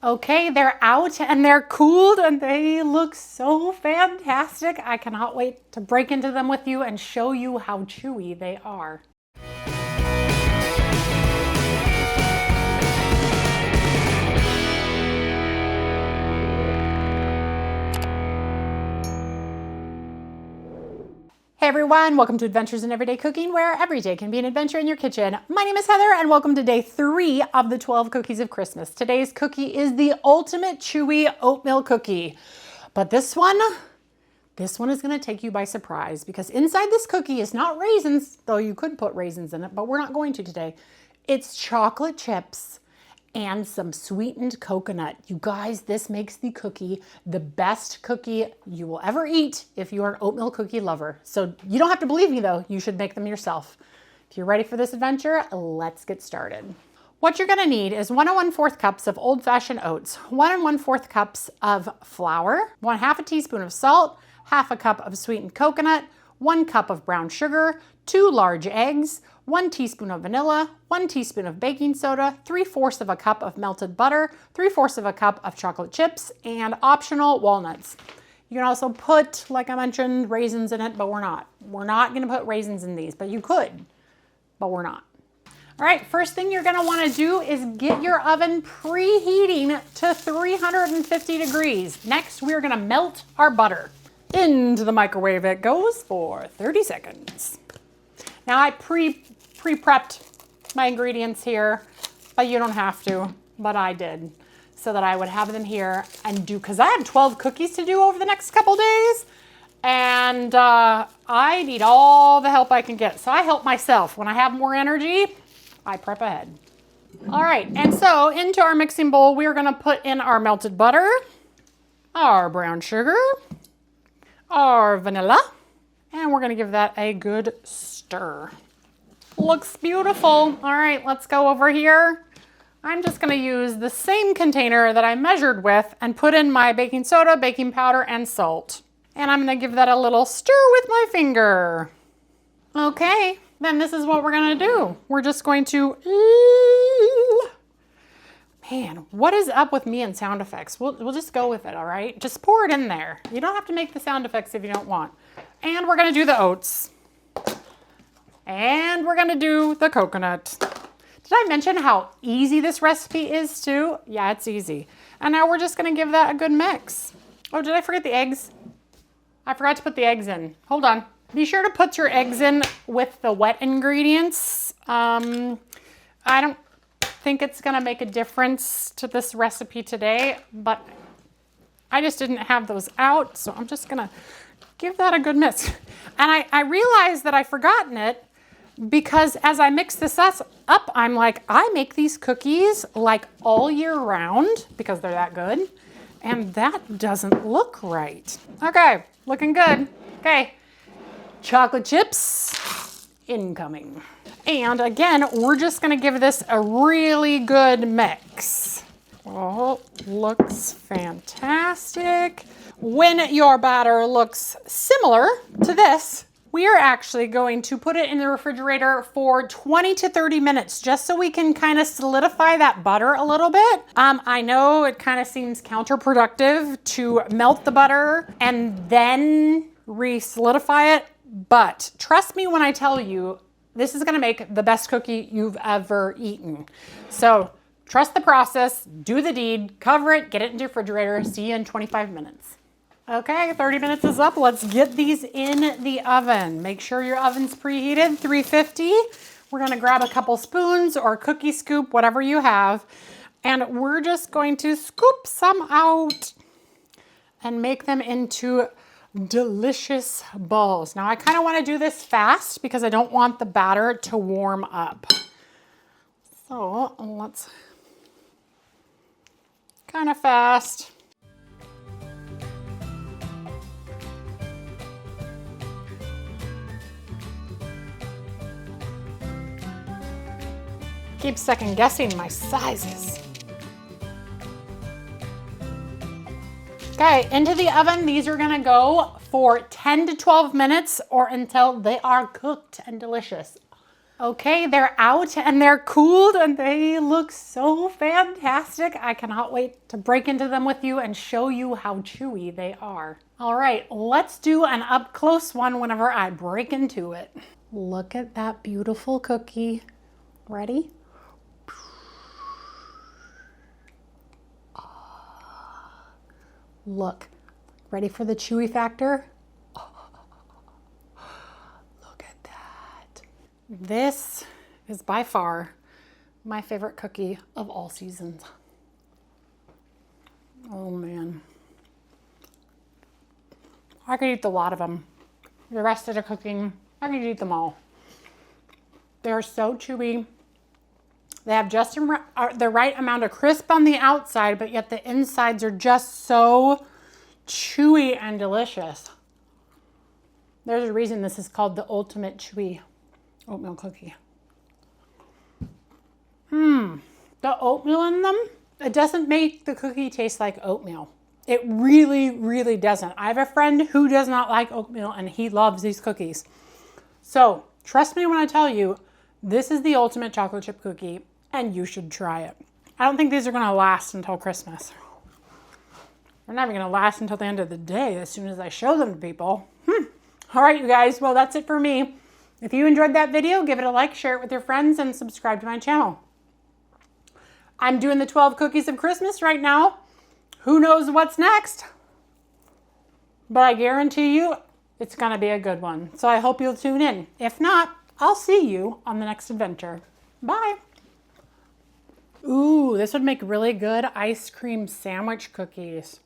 Okay, they're out and they're cooled and they look so fantastic. I cannot wait to break into them with you and show you how chewy they are. Hey everyone, welcome to Adventures in Everyday Cooking, where every day can be an adventure in your kitchen. My name is Heather and welcome to day 3 of the 12 cookies of Christmas. Today's cookie is the ultimate chewy oatmeal cookie. But this one is gonna take you by surprise because inside this cookie is not raisins, though you could put raisins in it, but we're not going to today. It's chocolate chips and some sweetened coconut. You guys, this makes the cookie the best cookie you will ever eat if you are an oatmeal cookie lover. So you don't have to believe me though, you should make them yourself. If you're ready for this adventure, let's get started. What you're gonna need is 1 1/4 cups of old-fashioned oats, 1 1/4 cups of flour, 1/2 teaspoon of salt, 1/2 cup of sweetened coconut, 1 cup of brown sugar, 2 large eggs, 1 teaspoon of vanilla, 1 teaspoon of baking soda, 3/4 of a cup of melted butter, 3/4 of a cup of chocolate chips, and optional walnuts. You can also put, like I mentioned, raisins in it, but we're not. We're not gonna put raisins in these, but you could, but we're not. All right, first thing you're gonna wanna do is get your oven preheating to 350 degrees. Next, we're gonna melt our butter. Into the microwave it goes for 30 seconds. Now I pre-prepped my ingredients here, but you don't have to, but I did, so that I would have them here and do, because I have 12 cookies to do over the next couple days, and I need all the help I can get. So I help myself. When I have more energy, I prep ahead. All right, and so into our mixing bowl, we're gonna put in our melted butter, our brown sugar, our vanilla, and we're gonna give that a good stir. Looks beautiful. All right, let's go over here. I'm just gonna use the same container that I measured with and put in my baking soda, baking powder, and salt. And I'm gonna give that a little stir with my finger. Okay, then this is what we're gonna do. We're just going to, man, what is up with me and sound effects? We'll just go with it, all right? Just pour it in there. You don't have to make the sound effects if you don't want. And we're gonna do the oats. And we're gonna do the coconut. Did I mention how easy this recipe is too? Yeah, it's easy. And now we're just gonna give that a good mix. Oh, did I forget the eggs? I forgot to put the eggs in. Hold on. Be sure to put your eggs in with the wet ingredients. I don't think it's gonna make a difference to this recipe today, but I just didn't have those out, so I'm just gonna give that a good mix. And I realized that I've forgotten it because as I mix this up, I'm like, I make these cookies like all year round because they're that good, and that doesn't look right. Okay, looking good. Okay, chocolate chips incoming. And again, we're just gonna give this a really good mix. Oh, looks fantastic. When your batter looks similar to this, we are actually going to put it in the refrigerator for 20 to 30 minutes, just so we can kind of solidify that butter a little bit. I know it kind of seems counterproductive to melt the butter and then re-solidify it, but trust me when I tell you, this is gonna make the best cookie you've ever eaten. So trust the process, do the deed, cover it, get it in the refrigerator, see you in 25 minutes. Okay, 30 minutes is up. Let's get these in the oven. Make sure your oven's preheated, 350. We're gonna grab a couple spoons or cookie scoop, whatever you have, and we're just going to scoop some out and make them into delicious balls. Now I kind of want to do this fast because I don't want the batter to warm up. So let's kind of fast. Keep second guessing my sizes. Okay, into the oven, these are gonna go for 10 to 12 minutes or until they are cooked and delicious. Okay, they're out and they're cooled and they look so fantastic. I cannot wait to break into them with you and show you how chewy they are. All right, let's do an up close one whenever I break into it. Look at that beautiful cookie. Ready? Look, ready for the chewy factor? Look at that. This is by far my favorite cookie of all seasons. Oh man. I could eat a lot of them. The rest of the cooking, I could eat them all. They're so chewy. They have just the right amount of crisp on the outside, but yet the insides are just so chewy and delicious. There's a reason this is called the ultimate chewy oatmeal cookie. The oatmeal in them, it doesn't make the cookie taste like oatmeal. It really, really doesn't. I have a friend who does not like oatmeal and he loves these cookies. So trust me when I tell you, this is the ultimate chocolate chip cookie and you should try it. I don't think these are gonna last until Christmas. They're not even gonna last until the end of the day as soon as I show them to people. All right, you guys, well, that's it for me. If you enjoyed that video, give it a like, share it with your friends, and subscribe to my channel. I'm doing the 12 cookies of Christmas right now. Who knows what's next? But I guarantee you it's gonna be a good one. So I hope you'll tune in. If not, I'll see you on the next adventure. Bye. Ooh, this would make really good ice cream sandwich cookies.